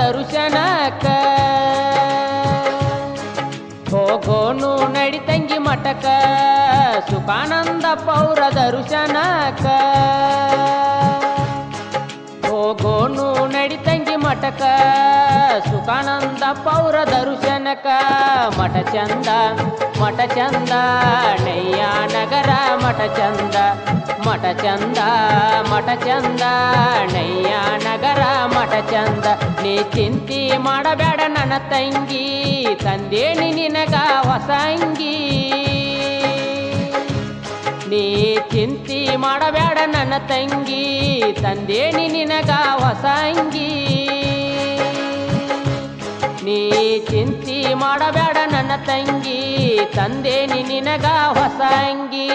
ದರ್ಶನಕ್ಕ ಹೋಗೋನು ನಡಿತಂಗಿ ಮಠಕ ಸುಖಾನಂದ ಪೌರ ದರ್ಶನಕ್ಕ ಹೋಗೋನು ನಡಿತಂಗಿ ಮಠಕ ಸುಖಾನಂದ ಪೌರ ದರ್ಶನಕ ಮಠ ಚಂದ ನಯ್ಯ ನಗರ ಮಠ ಚಂದ ನಯ್ಯ ನಗರ ಮಠ ಚಂದ ನೀ ಚಿಂತಿ ಮಾಡಬೇಡ ನನ್ನ ತಂಗಿ ತಂದೇನಿ ನಿನಗ ಹೊಸ ಅಂಗಿ ನೀ ಚಿಂತಿ ಮಾಡಬೇಡ ನನ್ನ ತಂಗಿ ತಂದೇನಿ ನಿನಗ ಹೊಸ ಅಂಗಿ ನೀ ಚಿಂತಿ ಮಾಡಬೇಡ ನನ್ನ ತಂಗಿ ತಂದೇನಿ ನಿನಗ ಹೊಸ ಅಂಗಿ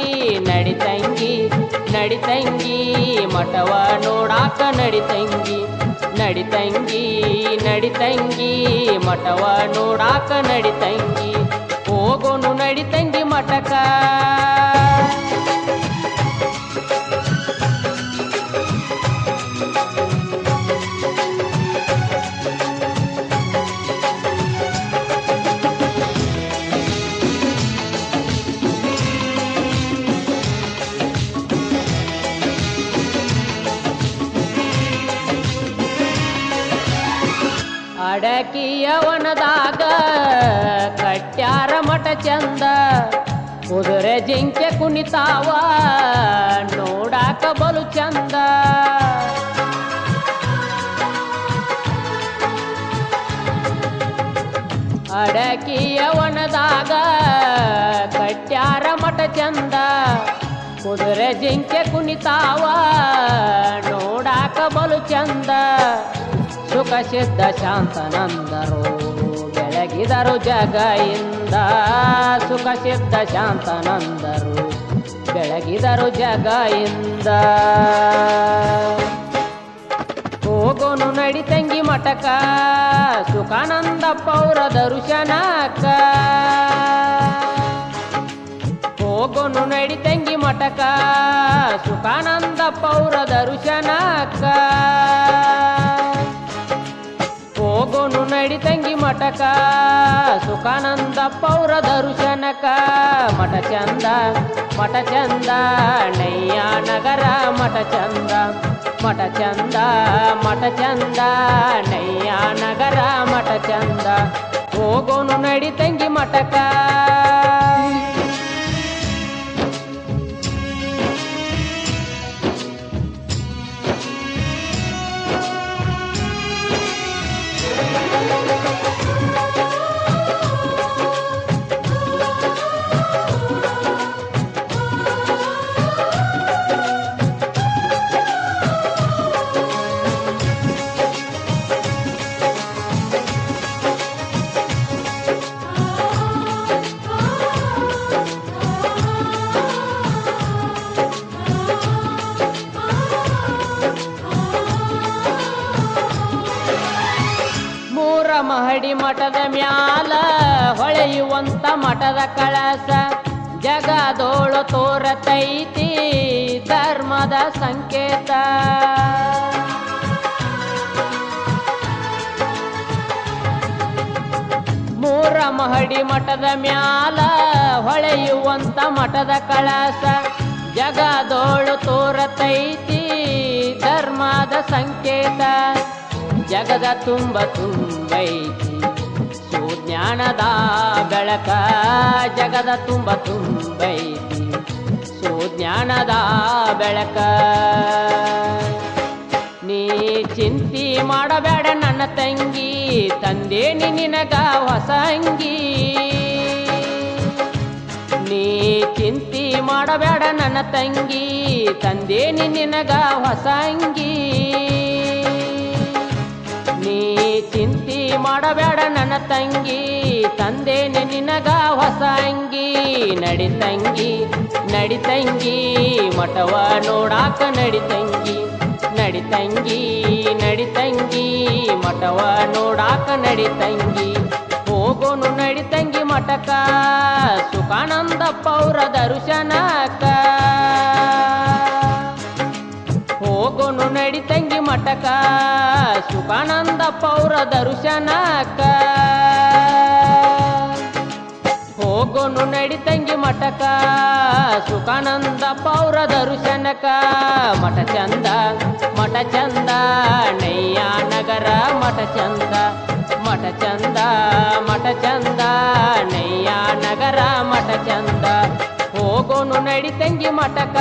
ನಡಿತಂಗಿ ಮಠವ ನೋಡಾಕ ನಡಿತಂಗಿ ಮಠವ ನೋಡಾಕ ನಡಿತಂಗಿ ಹೋಗೋನು ನಡಿತಂಗಿ ಮಠಕ ಅಡಕಿಯವನದಾಗ ಕಟ್ಯಾರ ಮಠ ಚಂದ ಕುದುರೆ ಜಿಂಕೆ ಕುಣಿತಾವ ನೋಡಾಕ ಬಲು ಚಂದ ಅಡಕಿಯವನದಾಗ ಕಟ್ಯಾರ ಮಠ ಚಂದ ಕುದುರೆ ಜಿಂಕೆ ಕುಣಿತಾವ ನೋಡಾಕ ಬಲು ಚಂದ ಸುಖ ಸಿದ್ಧ ಶಾಂತನಂದರು ಬೆಳಗಿದರು ಜಗಯಿಂದ ಸುಖ ಸಿದ್ಧ ಶಾಂತನಂದರು ಬೆಳಗಿದರು ಜಗಯಿಂದ ಹೋಗೋನು ನಡಿತಂಗಿ ಮಠಕ ಸುಖಾನಂದ ಪೌರ ದರ್ಶನಕ್ಕ ಹೋಗೋನು ನಡಿತಂಗಿ ಮಠಕ ಸುಖಾನಂದ ಪೌರ ದರ್ಶನಕ್ಕ ಹೋಗೋನು ನಡಿತಂಗಿ ಮಠಕ ಸುಖಾನಂದ ಪೌರ ದರ್ಶನಕ ಮಠ ಚಂದ ನಯ್ಯ ನಗರ ಮಠ ಚಂದ ನಯ್ಯ ನಗರ ಮಠ ಚಂದ ಹೋಗೋನು ನಡಿತಂಗಿ ಮಠಕ ಮಹಡಿ ಮಠದ ಮ್ಯಾಲ ಹೊಳೆಯುವಂತ ಮಠದ ಕಳಸ ಜಗದೋಳು ತೋರತೈತಿ ಧರ್ಮದ ಸಂಕೇತ ಮೂರ ಮಹಡಿ ಮಠದ ಮ್ಯಾಲ ಹೊಳೆಯುವಂತ ಮಠದ ಕಳಸ ಜಗದೋಳು ತೋರತೈತಿ ಧರ್ಮದ ಸಂಕೇತ ಜಗದ ತುಂಬೈತಿ ಸುಜ್ಞಾನದ ಬೆಳಕ ಜಗದ ತುಂಬೈತಿ ಸುಜ್ಞಾನದ ಬೆಳಕ ನೀ ಚಿಂತಿ ಮಾಡಬೇಡ ನನ್ನ ತಂಗಿ ತಂದೇನಿ ನಿನಗ ಹೊಸ ಅಂಗಿ ನೀ ಚಿಂತಿ ಮಾಡಬೇಡ ನನ್ನ ತಂಗಿ ತಂದೇನಿ ನಿನಗ ಹೊಸ ಅಂಗಿ ನೀ ಚಿಂತಿ ಮಾಡಬೇಡ ನನ್ನ ತಂಗಿ ತಂದೇನೆ ನಿನಗ ಹೊಸ ಅಂಗಿ ನಡಿತಂಗಿ ಮಠವ ನೋಡಾಕ ನಡಿತಂಗಿ ಮಠವ ನೋಡಾಕ ನಡಿತಂಗಿ ಹೋಗೋನು ನಡಿತಂಗಿ ಮಠಕ ಸುಖಾನಂದ ಪೌರ ದರ್ಶನಕ್ಕ ಹೋಗೋನು ನಡಿತಂಗಿ ಮಠಕ ಸುಖಾನಂದಪ್ಪ ಅವರ ದರ್ಶನಕ್ಕ ಹೋಗೋನು ನಡಿ ತಂಗಿ ಮಠಕ ಸುಖಾನಂದಪ್ಪ ಅವರ ದರ್ಶನಕ್ಕ ಮಠ ಚಂದ ನಯ್ಯ ನಗರ ಮಠ ಚಂದ ಮಠ ಚಂದ ನಯ್ಯ ನಗರ ಮಠ ಚಂದ ಹೋಗೋನು ನಡಿ ತಂಗಿ ಮಠಕ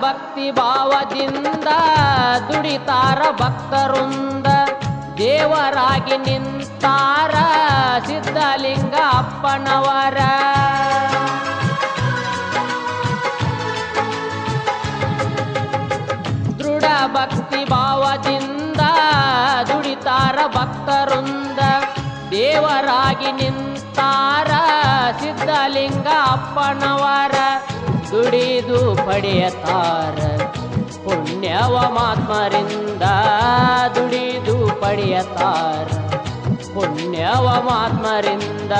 ಭಕ್ತಿ ಭಾವದಿಂದ ದುಡಿತಾರ ಭಕ್ತರುಂದ ದೇವರಾಗಿ ನಿಂತಾರ ಸಿದ್ಧಲಿಂಗ ಅಪ್ಪನವರ ದೃಢ ಭಕ್ತಿ ಭಾವದಿಂದ ದುಡಿತಾರ ಭಕ್ತರುಂದ ದೇವರಾಗಿ ನಿಂತಾರ ಸಿದ್ಧಲಿಂಗ ಅಪ್ಪನವರ ದುಡಿದು ಪಡೆಯತಾರ ಪುಣ್ಯವ ಮಾತ್ಮರಿಂದ ದುಡಿದು ಪಡೆಯತಾರ ಪುಣ್ಯವ ಮಾತ್ಮರಿಂದ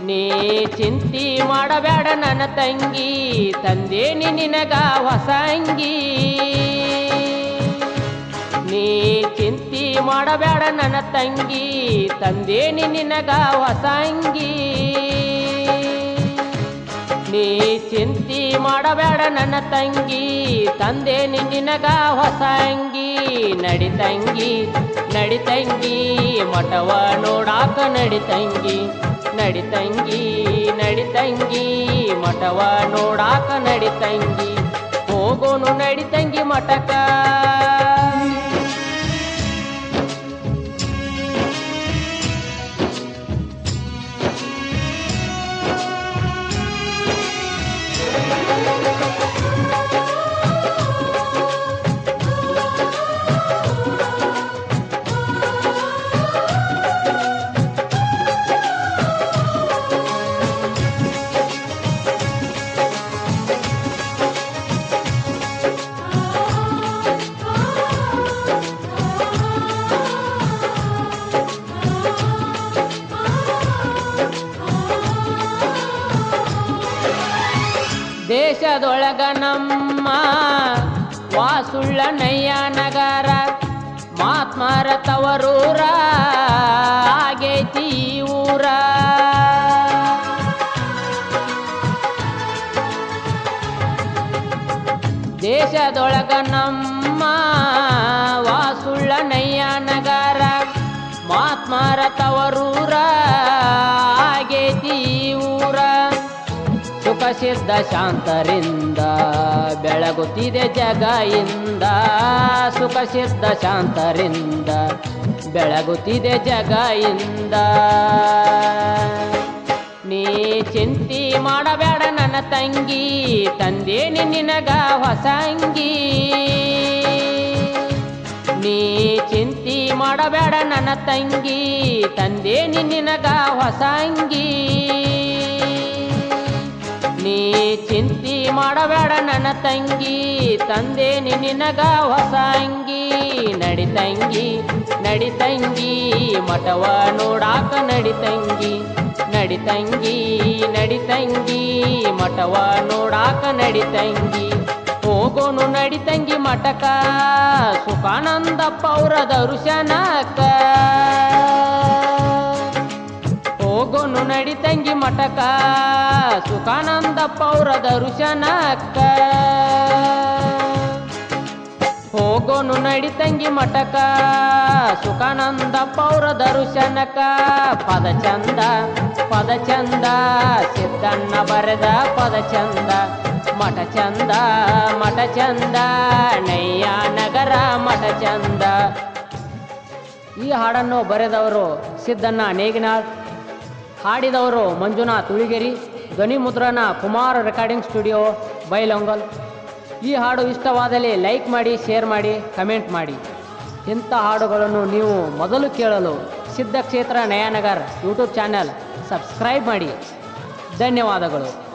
ನೀ ಚಿಂತಿ ಮಾಡಬೇಡ ನನ್ನ ತಂಗಿ ತಂದೇನಿ ನಿನಗ ಹೊಸ ಅಂಗಿ ನೀ ಚಿಂತಿ ಮಾಡಬೇಡ ನನ್ನ ತಂಗಿ ತಂದೇನಿ ನಿನಗ ಹೊಸ ಅಂಗಿ ನೀ ಚಿಂತಿ ಮಾಡಬೇಡ ನನ್ನ ತಂಗಿ ತಂದೆ ನಿನಗ ಹೊಸ ಅಂಗಿ ನಡಿ ತಂಗಿ ಮಠವ ನೋಡಾಕ ನಡಿ ತಂಗಿ ಮಠವ ನೋಡಾಕ ನಡಿ ತಂಗಿ ಹೋಗೋನು ನಡಿ ತಂಗಿ ಮಠಕ ದೇಶದೊಳಗ ನಮ್ಮ ವಾಸುಳ್ಳ ನಯ್ಯ ನಗರ ಮಾತ್ಮರ ತವರೂರ ಆಗೈತಿ ಊರ ದೇಶದೊಳಗ ನಮ್ಮ ವಾಸುಳ್ಳ ನಯ್ಯ ನಗರ ಮಾತ್ಮರ ತವರೂರ ಆಗೈತಿ ಊರ ಸುಖ ಸಿದ್ಧ ಶಾಂತರಿಂದ ಬೆಳಗುತ್ತಿದೆ ಜಗ ಇಂದ ಸುಖ ಸಿದ್ಧ ಶಾಂತರಿಂದ ಬೆಳಗುತ್ತಿದೆ ಜಗ ಇಂದ ನೀ ಚಿಂತಿ ಮಾಡಬೇಡ ನನ್ನ ತಂಗಿ ತಂದೇನಿ ನಿನಗ ಹೊಸ ಅಂಗಿ ನೀ ಚಿಂತಿ ಮಾಡಬೇಡ ನನ್ನ ತಂಗಿ ತಂದೇನಿ ನಿನಗ ಹೊಸ ಅಂಗಿ ನೀ ಚಿಂತಿ ಮಾಡಬೇಡ ನನ್ನ ತಂಗಿ ತಂದೇನಿ ನಿನಗ ಹೊಸ ಅಂಗಿ ನಡಿ ತಂಗಿ ಮಠವ ನೋಡಾಕ ನಡಿ ತಂಗಿ ಮಠವ ನೋಡಾಕ ನಡಿ ತಂಗಿ ಹೋಗೋನು ನಡಿ ತಂಗಿ ಮಠಕ ಸುಖಾನಂದಪ್ಪ ಅವರ ದರ್ಶನಕ್ಕ ಹೋಗೋನು ನಡಿ ತಂಗಿ ಮಠಕ ಸುಖಾನಂದಪ್ಪ ಅವರ ದರ್ಶನಕ್ಕ ಹೋಗೋನು ನಡಿ ತಂಗಿ ಮಠಕ ಸುಖಾನಂದಪ್ಪ ಅವರ ದರ್ಶನಕ್ಕ ಪದ ಚಂದ ಸಿದ್ದಣ್ಣ ಬರೆದ ಪದ ಚಂದ ಮಠ ಚಂದ ನಯ್ಯ ನಗರ ಮಠ ಚಂದ. ಈ ಹಾಡನ್ನು ಬರೆದವರು ಸಿದ್ದಣ್ಣ ನೇಗಿನಾಳ್, ಹಾಡಿದವರು ಮಂಜುನಾಥ್ ಉಳಿಗೇರಿ, ಧ್ವನಿ ಮುದ್ರಣ ಕುಮಾರ್ ರೆಕಾರ್ಡಿಂಗ್ ಸ್ಟುಡಿಯೋ ಬೈಲೊಂಗಲ್. ಈ ಹಾಡು ಇಷ್ಟವಾದಲ್ಲಿ ಲೈಕ್ ಮಾಡಿ, ಶೇರ್ ಮಾಡಿ, ಕಮೆಂಟ್ ಮಾಡಿ. ಇಂಥ ಹಾಡುಗಳನ್ನು ನೀವು ಮೊದಲು ಕೇಳಲು ಸಿದ್ಧಕ್ಷೇತ್ರ ನಯಾನಗರ್ ಯೂಟ್ಯೂಬ್ ಚಾನಲ್ ಸಬ್ಸ್ಕ್ರೈಬ್ ಮಾಡಿ. ಧನ್ಯವಾದಗಳು.